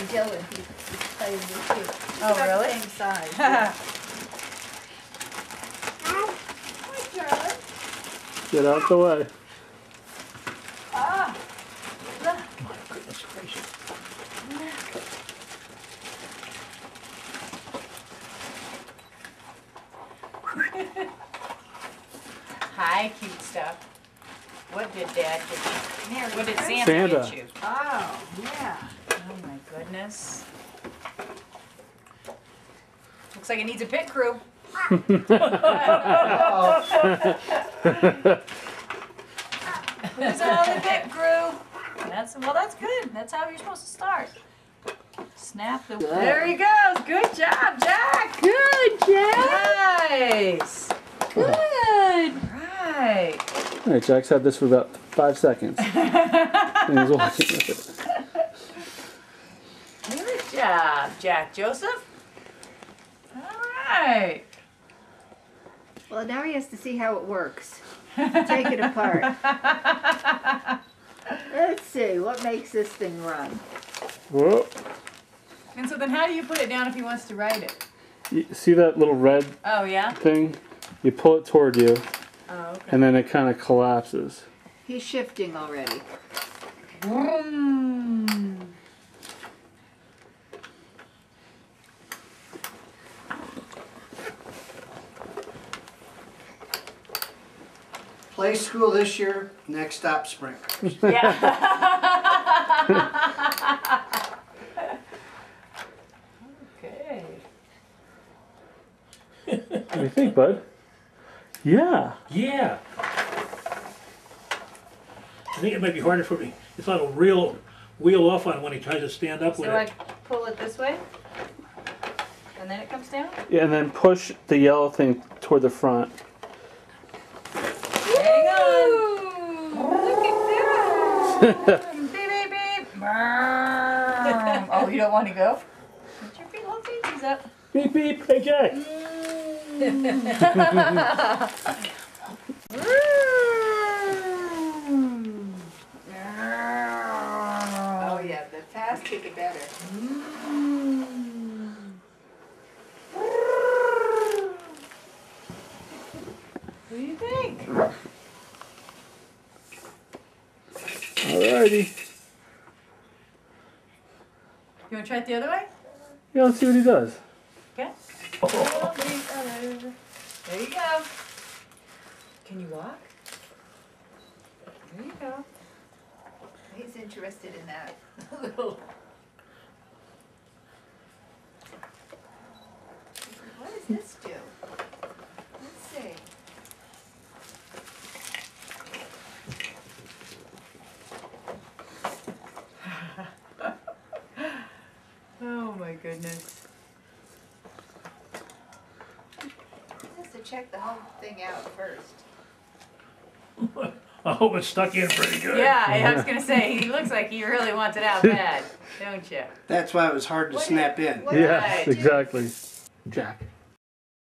Dylan. He's playing with you. He's Oh, about really? the same size. Yeah. Hi, Charlie. Get out the way. Ah. My goodness gracious. Hi, cute stuff. What did Dad get you? Merry What did Christmas. Santa Santa. get you? Oh, yeah. Oh my goodness. Looks like it needs a pit crew. Who's on the pit crew? That's good. That's how you're supposed to start. Snap the. There he goes. Good job, Jack. Good, Jack. Nice. Good. Right. All right, Jack's had this for about 5 seconds. And he's walking with it. Good job, Jack Joseph. All right. Well, now he has to see how it works. Take it apart. Let's see, what makes this thing run? Whoa. And so then how do you put it down if he wants to write it? You see that little red Oh, yeah? thing? You pull it toward you, Oh, okay. and then it kind of collapses. He's shifting already. Vroom. Play school this year, next stop sprinklers. Yeah. Okay. What do you think, bud? Yeah. Yeah. I think it might be harder for me if I will wheel off on when he tries to stand up with So I it. pull it this way, and then it comes down? Yeah, and then push the yellow thing toward the front. Hang on. Look at that. Beep, beep, beep. Oh, you don't want to go? Put your feet, little feetsies up. Beep beep, hey Jack. Oh yeah, the faster the better. What do you think? Alrighty. You want to try it the other way? Yeah, let's see what he does. Okay. There you go. Can you walk? There you go. He's interested in that. What does this do? Let's see. Oh my goodness. He has to check the whole thing out first. I hope it's stuck in pretty good. Yeah, I was going to say, he looks like he really wants it out bad, don't you? That's why it was hard to snap in. What did Yes, I do? exactly. Jack.